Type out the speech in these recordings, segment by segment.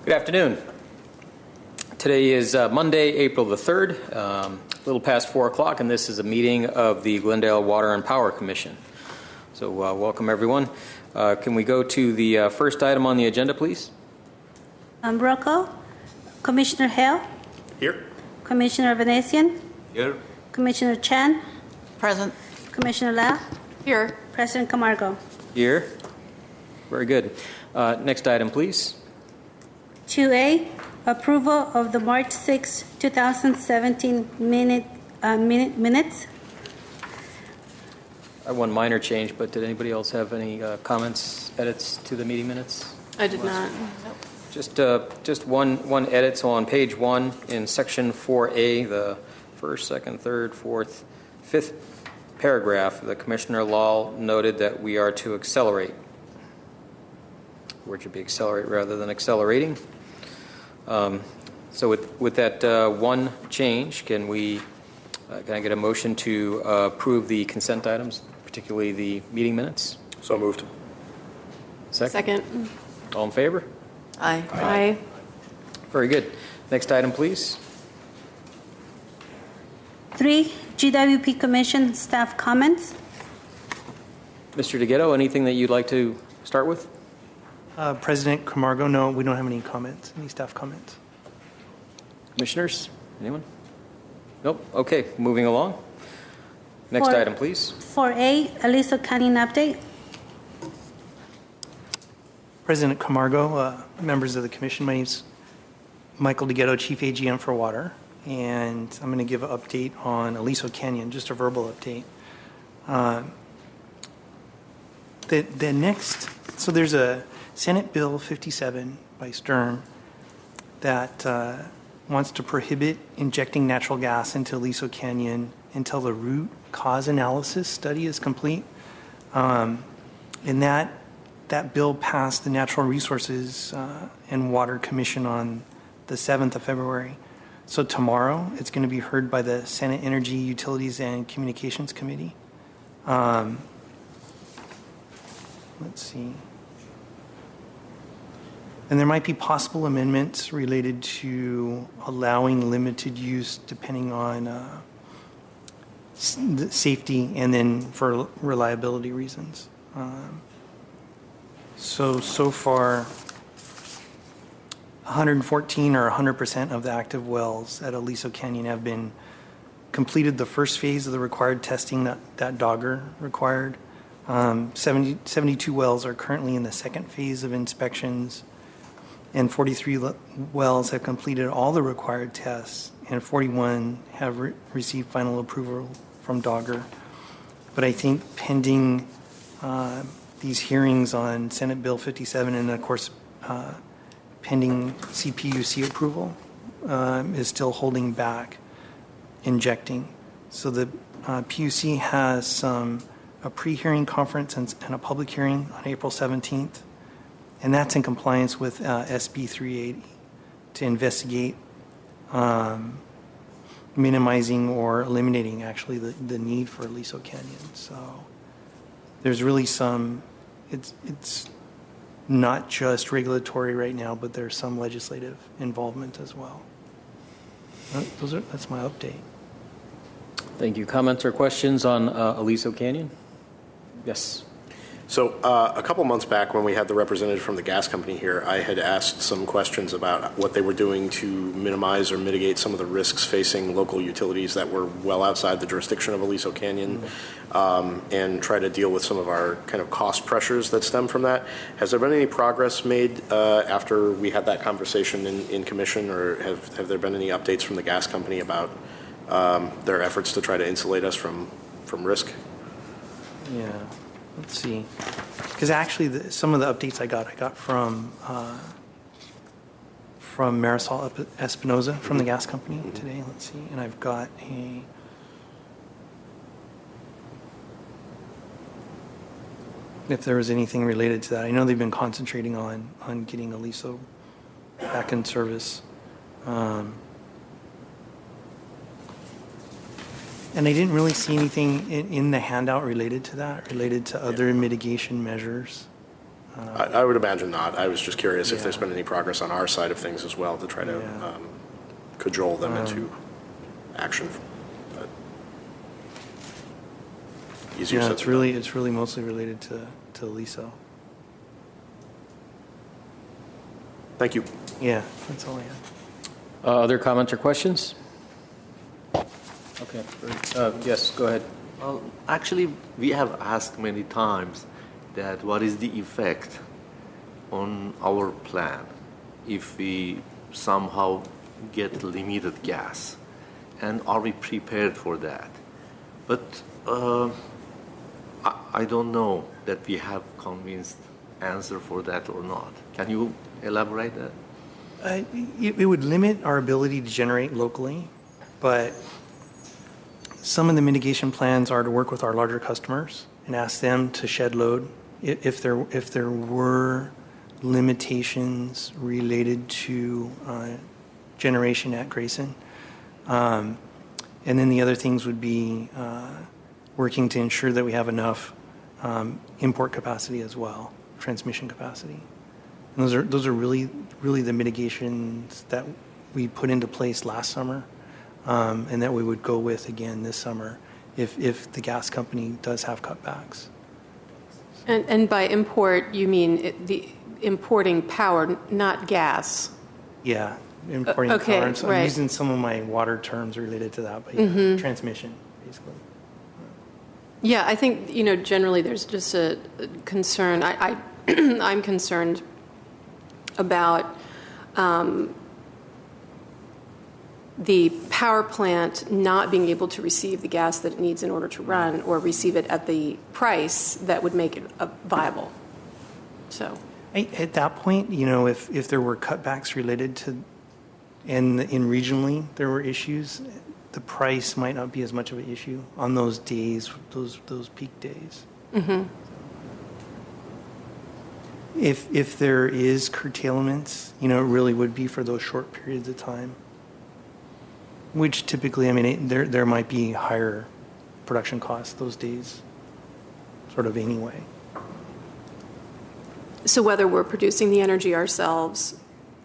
Good afternoon. Today is Monday, April the 3rd, a little past 4 o'clock, and this is a meeting of the Glendale Water and Power Commission. So welcome, everyone. Can we go to the first item on the agenda, please? Roll call. Commissioner Hale? Here. Commissioner Venetian? Here. Commissioner Chan? Present. Commissioner La? Here. President Camargo? Here. Very good. Next item, please. 2A, approval of the March 6, 2017 minutes. I have one minor change, but did anybody else have any comments, edits to the meeting minutes? I did not. Just one edit. So on page 1 in section 4A, the first, second, third, fourth, fifth paragraph, the Commissioner Law noted that we are to accelerate. The word should be accelerate rather than accelerating. So with that one change, can I get a motion to approve the consent items, particularly the meeting minutes? So moved. Second. All in favor? Aye. Aye. Very good. Next item, please. 3, GWP Commission staff comments. Mr. Ghetto, anything that you'd like to start with? President Camargo, no, we don't have any comments, any staff comments. Commissioners? Anyone? Nope. Okay, moving along. Next item, please. 4A, Aliso Canyon update. President Camargo, members of the commission, my name is Michael Ghetto, Chief AGM for Water, and I'm going to give an update on Aliso Canyon, just a verbal update. The next, so there's a Senate Bill 57 by Sturm that wants to prohibit injecting natural gas into Aliso Canyon until the root cause analysis study is complete. And that bill passed the Natural Resources and Water Commission on the 7th of February. So tomorrow it's going to be heard by the Senate Energy, Utilities, and Communications Committee. Let's see. And there might be possible amendments related to allowing limited use depending on safety and then for reliability reasons. So far, 114 or 100% of the active wells at Aliso Canyon have been completed the first phase of the required testing that DOGGR required. 72 wells are currently in the second phase of inspections, and 43 wells have completed all the required tests, and 41 have received final approval from DOGGR. But I think pending these hearings on Senate Bill 57 and, of course, pending CPUC approval is still holding back injecting. So the PUC has a pre-hearing conference and a public hearing on April 17th. And that's in compliance with SB 380 to investigate minimizing or eliminating actually the need for Aliso Canyon. So there's really it's not just regulatory right now, but there's some legislative involvement as well. That's my update. Thank you. Comments or questions on Aliso Canyon? Yes. So a couple months back when we had the representative from the gas company here, I had asked some questions about what they were doing to minimize or mitigate some of the risks facing local utilities that were well outside the jurisdiction of Aliso Canyon, and try to deal with some of our kind of cost pressures that stem from that. Has there been any progress made after we had that conversation in commission, or have there been any updates from the gas company about their efforts to try to insulate us from risk? Yeah. Let's see, because actually some of the updates I got from Marisol Espinoza from the gas company today. Let's see, and I've got if there was anything related to that. I know they've been concentrating on getting Aliso back in service. And I didn't really see anything in the handout related to that, related to other mitigation measures. I would imagine not. I was just curious if Yeah. there's been any progress on our side of things as well to try to Yeah. cajole them into action. But easier Yeah, said it's than done. really mostly related to Aliso. Thank you. Yeah, that's all I have. Other comments or questions? Okay. Yes, go ahead. Well, actually, we have asked many times that what is the effect on our plan if we somehow get limited gas, and are we prepared for that? But I don't know that we have convinced answer for that or not. Can you elaborate that? It would limit our ability to generate locally, but some of the mitigation plans are to work with our larger customers and ask them to shed load if there were limitations related to generation at Grayson. And then the other things would be working to ensure that we have enough import capacity as well, transmission capacity. And those are really the mitigations that we put into place last summer, and that we would go with again this summer if the gas company does have cutbacks. And by import, you mean the importing power, not gas? Yeah, importing okay, power. And so right. I'm using some of my water terms related to that, but yeah, transmission, basically. Yeah, I think, generally there's just a concern. I'm concerned about the power plant not being able to receive the gas that it needs in order to run, or receive it at the price that would make it viable. So, At that point, if there were cutbacks related to, and regionally there were issues, the price might not be as much of an issue on those days, those peak days. mm-hmm. If there is curtailments, it really would be for those short periods of time, which typically, there might be higher production costs those days, sort of anyway. So whether we're producing the energy ourselves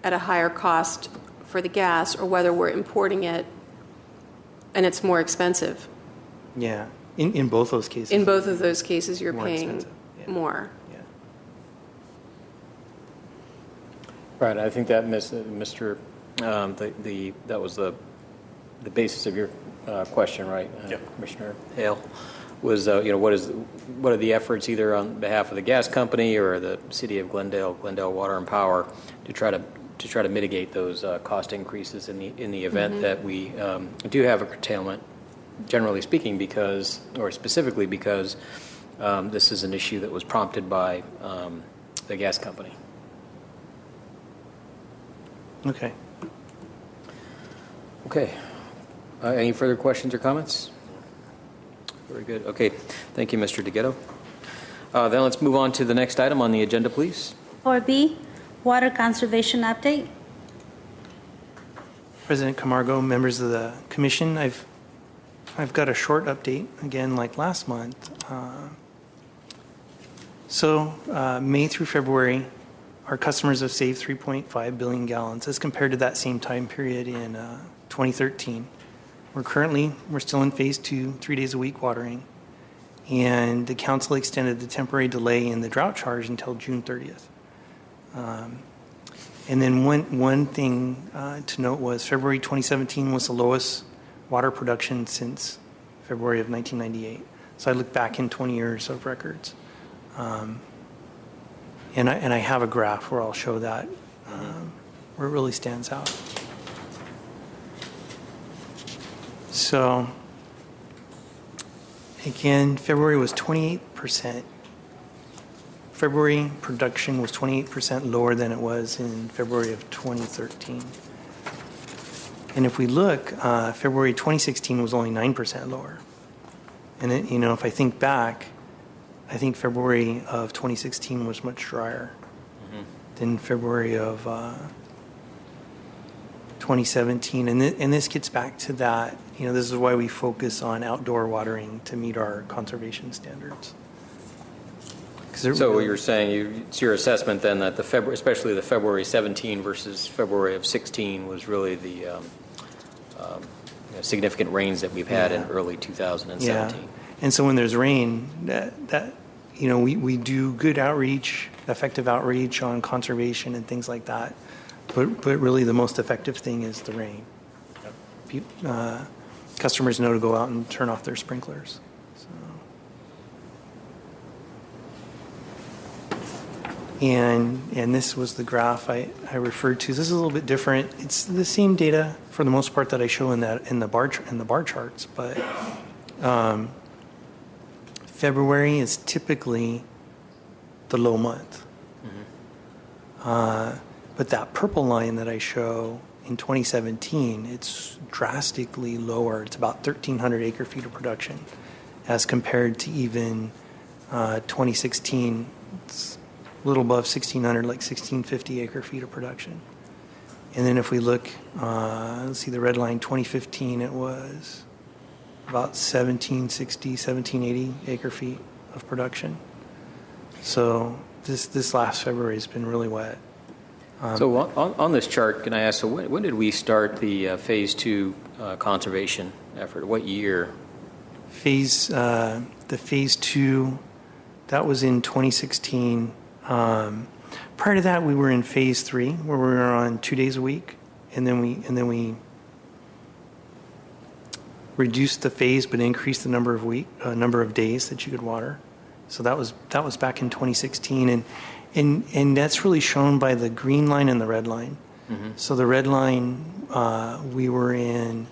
at a higher cost for the gas, or whether we're importing it and it's more expensive. Yeah, in both those cases. In both of those cases, you're More paying expensive, yeah. more. Yeah. Right. I think that, Mr. That was the basis of your question, right, Commissioner Hale? Was what are the efforts either on behalf of the gas company or the city of Glendale Water and Power to try to mitigate those cost increases in the event that we do have a curtailment, generally speaking, specifically because this is an issue that was prompted by the gas company. Okay. Okay. Any further questions or comments? Very good. Okay. Thank you, Mr. Ghetto. Then let's move on to the next item on the agenda, please. 4B, Water Conservation Update. President Camargo, members of the commission, I've got a short update, again, like last month. May through February, our customers have saved 3.5 billion gallons as compared to that same time period in 2013. We're still in phase 2, 3 days a week watering, and the council extended the temporary delay in the drought charge until June 30th. And then one thing to note was February 2017 was the lowest water production since February of 1998. So I looked back in 20 years of records. And I have a graph where I'll show that, where it really stands out. So, again, February was 28%. February production was 28% lower than it was in February of 2013. And if we look, February 2016 was only 9% lower. And if I think back, I think February of 2016 was much drier than February of 2017. And this gets back to that, this is why we focus on outdoor watering to meet our conservation standards. So you're saying it's your assessment then that especially the February 17 versus February of 16 was really the significant rains that we've had in early 2017. Yeah. And so when there's rain, we do good outreach, effective outreach on conservation and things like that. But really the most effective thing is the rain. Customers know to go out and turn off their sprinklers. So. And this was the graph I referred to. This is a little bit different. It's the same data for the most part that I show in the bar charts, but February is typically the low month. Mm-hmm. But that purple line that I show in 2017, it's drastically lower. It's about 1,300 acre-feet of production as compared to even 2016. It's a little above 1,600, like 1,650 acre-feet of production. And then if we look, let's see, the red line, 2015, it was about 1,760, 1,780 acre-feet of production. So this last February has been really wet. So on this chart, can I ask, so when did we start the Phase 2 conservation effort? What year? The Phase 2, that was in 2016. Prior to that, we were in Phase 3, where we were on 2 days a week, and then we reduced the phase, but increased the number of days that you could water. So that was back in 2016, and that's really shown by the green line and the red line. Mm-hmm. So the red line, we were in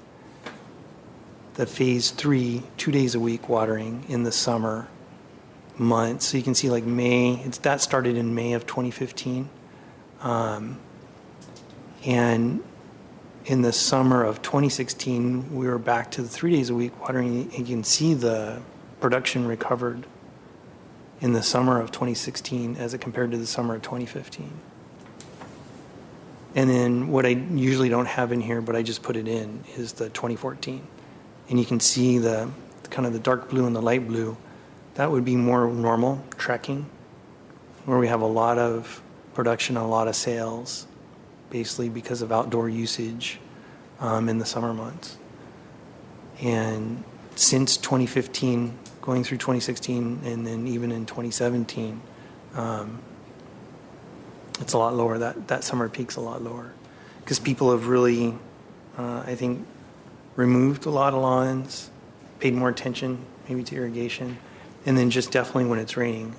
the Phase 3, 2 days a week watering in the summer months. So you can see like May, that started in May of 2015. And in the summer of 2016, we were back to the 3 days a week watering. You can see the production recovered in the summer of 2016 as it compared to the summer of 2015. And then what I usually don't have in here, but I just put it in, is the 2014. And you can see the kind of the dark blue and the light blue. That would be more normal trekking, where we have a lot of production, a lot of sales, basically because of outdoor usage in the summer months. And since 2015, going through 2016, and then even in 2017, it's a lot lower. That summer peak's a lot lower because people have really, I think, removed a lot of lawns, paid more attention maybe to irrigation, and then just definitely when it's raining,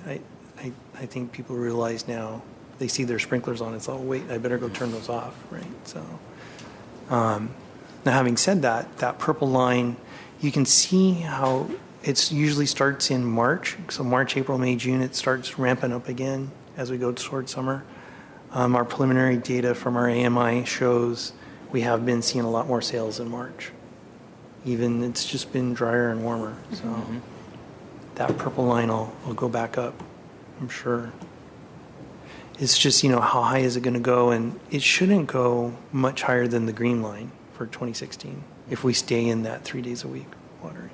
I think people realize now they see their sprinklers on. It's, oh wait, I better go turn those off, right? So now, having said that, that purple line, you can see how it usually starts in March. So March, April, May, June, it starts ramping up again as we go towards summer. Our preliminary data from our AMI shows we have been seeing a lot more sales in March. Even it's just been drier and warmer. So that purple line will go back up, I'm sure. It's just, how high is it going to go? And it shouldn't go much higher than the green line for 2016 if we stay in that 3 days a week watering.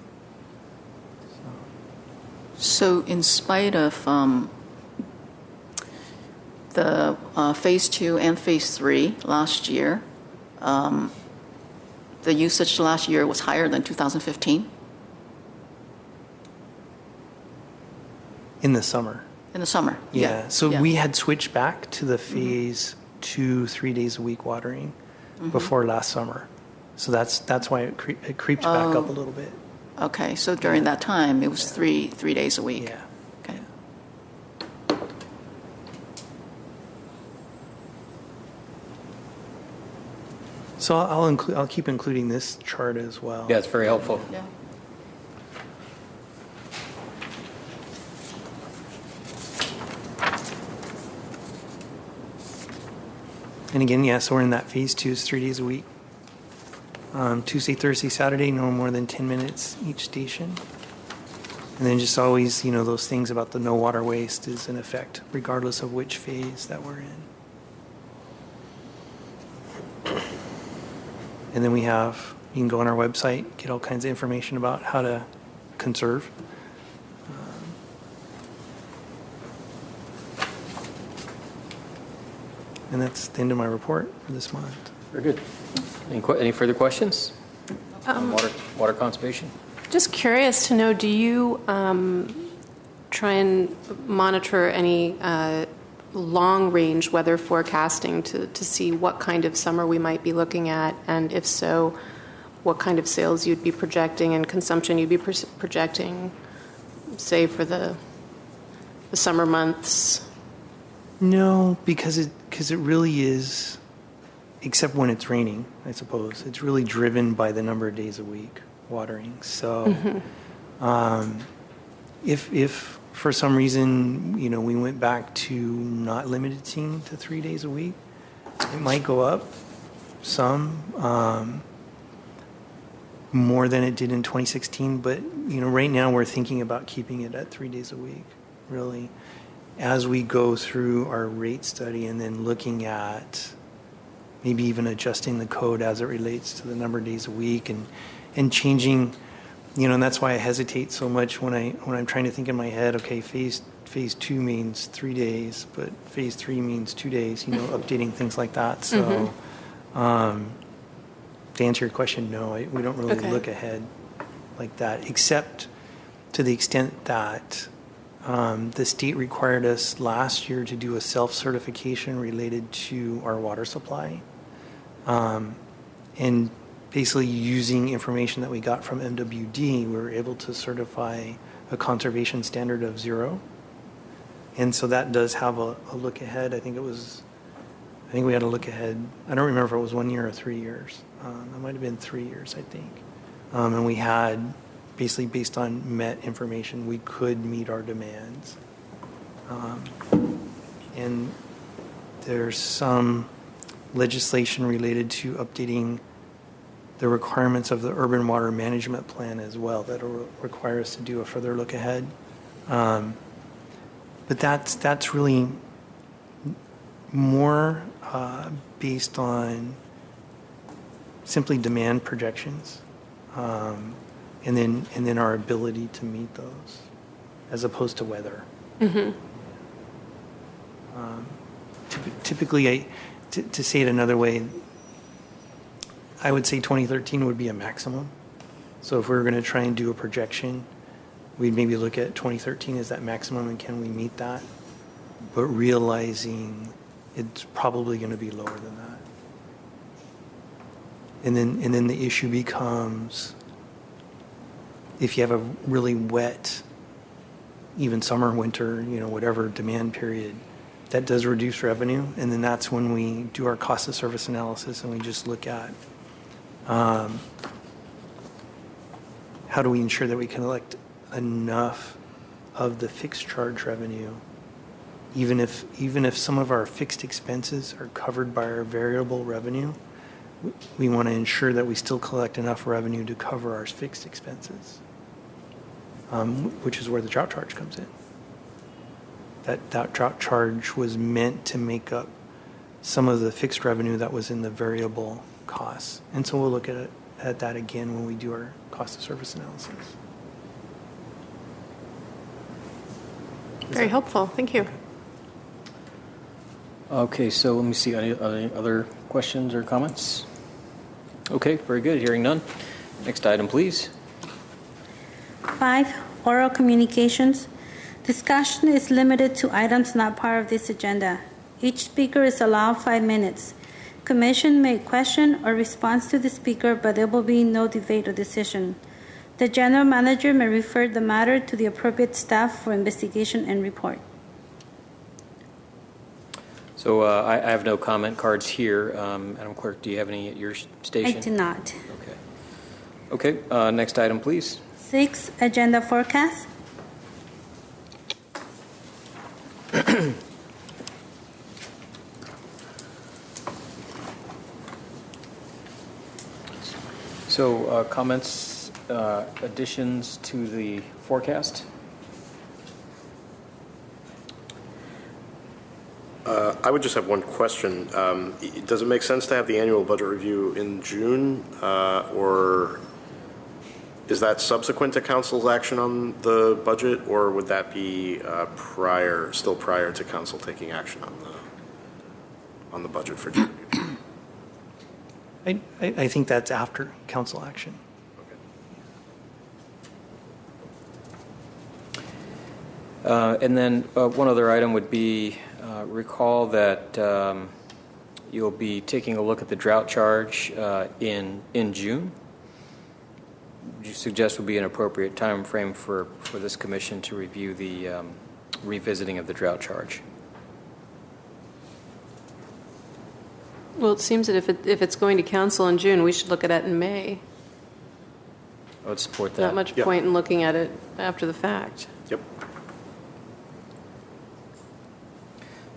So in spite of the Phase 2 and Phase 3 last year, the usage last year was higher than 2015? In the summer. In the summer, yeah. So yeah. we had switched back to the Phase 2, 3 days a week watering before last summer. So that's why it creeped back up a little bit. Okay, so during that time, it was three days a week. Yeah. Okay. So I'll keep including this chart as well. Yeah, it's very helpful. Yeah. And again, so we're in that Phase 2, is 3 days a week. Tuesday, Thursday, Saturday, no more than 10 minutes each station. And then just always, those things about the no water waste is in effect, regardless of which phase that we're in. And then you can go on our website, get all kinds of information about how to conserve. And that's the end of my report for this month. Very good. Any further questions on water conservation? Just curious to know, do you try and monitor any long-range weather forecasting to see what kind of summer we might be looking at, and if so, what kind of sales you'd be projecting and consumption you'd be projecting, say, for the summer months? No, because it really is, except when it's raining, I suppose. It's really driven by the number of days a week watering. So if for some reason, we went back to not limiting to 3 days a week, it might go up some, more than it did in 2016. But, right now we're thinking about keeping it at 3 days a week, really, as we go through our rate study and then looking at maybe even adjusting the code as it relates to the number of days a week and changing, and that's why I hesitate so much when I'm trying to think in my head, okay, phase 2 means 3 days, but phase 3 means 2 days, updating things like that. So to answer your question, no, we don't really look ahead like that, except to the extent that the state required us last year to do a self-certification related to our water supply. And basically using information that we got from MWD, we were able to certify a conservation standard of 0. And so that does have a look ahead. I think we had a look ahead. I don't remember if it was 1 year or 3 years. It might have been 3 years, I think. And we had, basically based on MET information, we could meet our demands. And there's some legislation related to updating the requirements of the urban water management plan as well that will require us to do a further look ahead. But that's really more based on simply demand projections, and then our ability to meet those, as opposed to weather. Typically, to say it another way, I would say 2013 would be a maximum. So if we were going to try and do a projection, we'd maybe look at 2013 as that maximum and can we meet that? But realizing it's probably going to be lower than that. And then the issue becomes, if you have a really wet, even summer, winter, whatever demand period, that does reduce revenue. And then that's when we do our cost of service analysis and we just look at how do we ensure that we collect enough of the fixed charge revenue, even if some of our fixed expenses are covered by our variable revenue. We want to ensure that we still collect enough revenue to cover our fixed expenses, which is where the drought charge comes in. That drought charge was meant to make up some of the fixed revenue that was in the variable costs. And so we'll look at that again when we do our cost of service analysis. Very helpful. Thank you. Okay, so let me see. Any other questions or comments? Okay, very good. Hearing none. Next item, please. 5, oral communications. Discussion is limited to items not part of this agenda. Each speaker is allowed 5 minutes. Commission may question or respond to the speaker, but there will be no debate or decision. The general manager may refer the matter to the appropriate staff for investigation and report. So I have no comment cards here. Madam Clerk, do you have any at your station? I do not. Okay. Okay. Next item, please. 6, agenda forecast. So comments, additions to the forecast? I would just have one question. Does it make sense to have the annual budget review in June, or is that subsequent to council's action on the budget, or would that be still prior to council taking action on on the budget for June. I think that's after council action. And then one other item would be recall that you'll be taking a look at the drought charge in June. Would you suggest would be an appropriate time frame for this commission to review the revisiting of the drought charge? Well, it seems that if it's going to council in June, we should look at it in May. I would support that. Not much Yep. point in looking at it after the fact. Yep.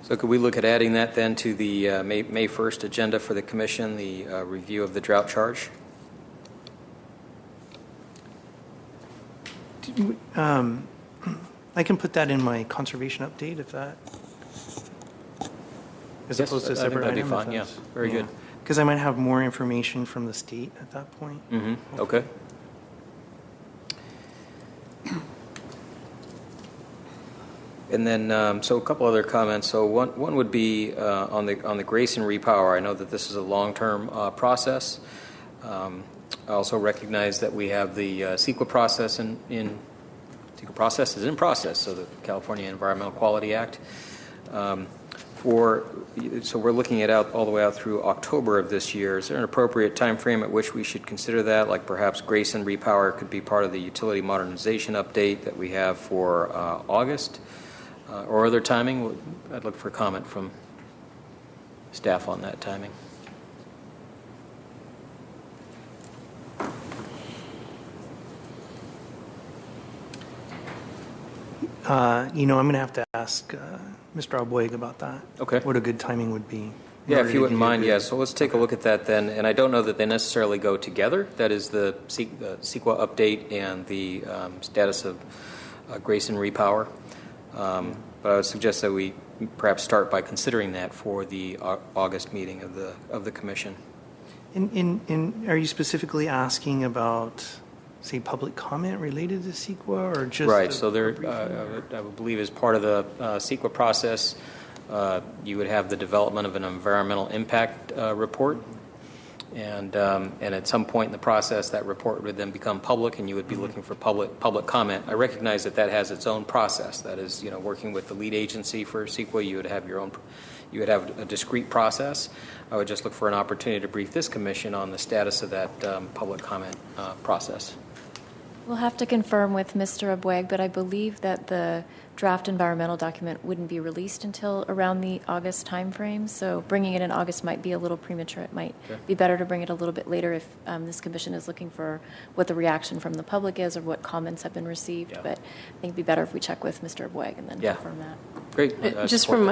So could we look at adding that then to the May 1st agenda for the commission, the review of the drought charge? I can put that in my conservation update if that, as Yes, opposed to a I think separate that'd be item. fine, yeah. Very good. Because I might have more information from the state at that point. Mm-hmm. Okay. And then, so a couple other comments. So one would be on the Grayson repower. I know that this is a long-term process. I also recognize that we have the CEQA process CEQA process is in process, so the California Environmental Quality Act. So we're looking at all the way out through October of this year. Is there an appropriate time frame at which we should consider that? Like perhaps Grayson repower could be part of the utility modernization update that we have for August, or other timing? I'd look for comment from staff on that timing. I'm going to have to ask Mr. Alboig about that. Okay. What a good timing would be. Yeah, if you wouldn't mind, yeah. So let's take a look at that then. And I don't know that they necessarily go together. That is the CEQA update and the status of Grayson repower. But I would suggest that we perhaps start by considering that for the August meeting of the commission. And are you specifically asking about, say, public comment related to CEQA, or just right? So there, I would believe, as part of the CEQA process, you would have the development of an environmental impact report, and at some point in the process, that report would then become public, and you would be looking for public comment. I recognize that has its own process. That is, working with the lead agency for CEQA, you would have a discrete process. I would just look for an opportunity to brief this commission on the status of that public comment process. We'll have to confirm with Mr. Abweg, but I believe that the draft environmental document wouldn't be released until around the August timeframe. So bringing it in August might be a little premature. It might be better to bring it a little bit later if this commission is looking for what the reaction from the public is or what comments have been received. Yeah. But I think it'd be better if we check with Mr. Abweg and then confirm that. Great. Just from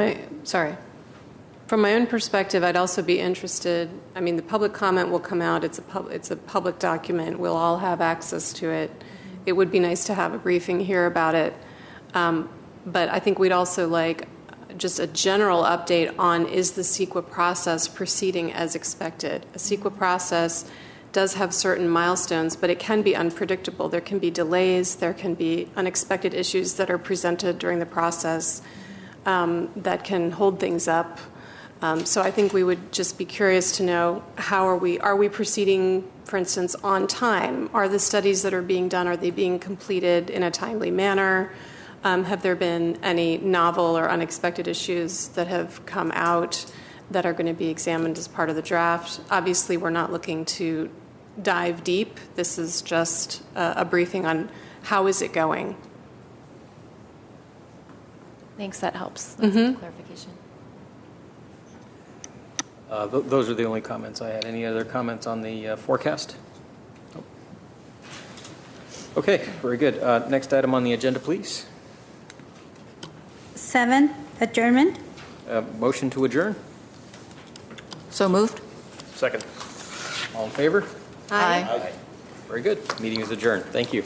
my own perspective, I'd also be interested. I mean, the public comment will come out. It's a public document. We'll all have access to it. It would be nice to have a briefing here about it. But I think we'd also like just a general update on, is the CEQA process proceeding as expected? A CEQA process does have certain milestones, but it can be unpredictable. There can be delays. There can be unexpected issues that are presented during the process that can hold things up. So I think we would just be curious to know, are we proceeding, for instance, on time? Are the studies that are being done, are they being completed in a timely manner? Have there been any novel or unexpected issues that have come out that are going to be examined as part of the draft? Obviously, we're not looking to dive deep. This is just a briefing on how is it going. Thanks, that helps. That's a clarification. Those are the only comments I had. Any other comments on the forecast? Nope. Okay, very good. Next item on the agenda, please. 7, adjournment. Motion to adjourn. So moved? Second. All in favor? Aye. Very good. Meeting is adjourned. Thank you.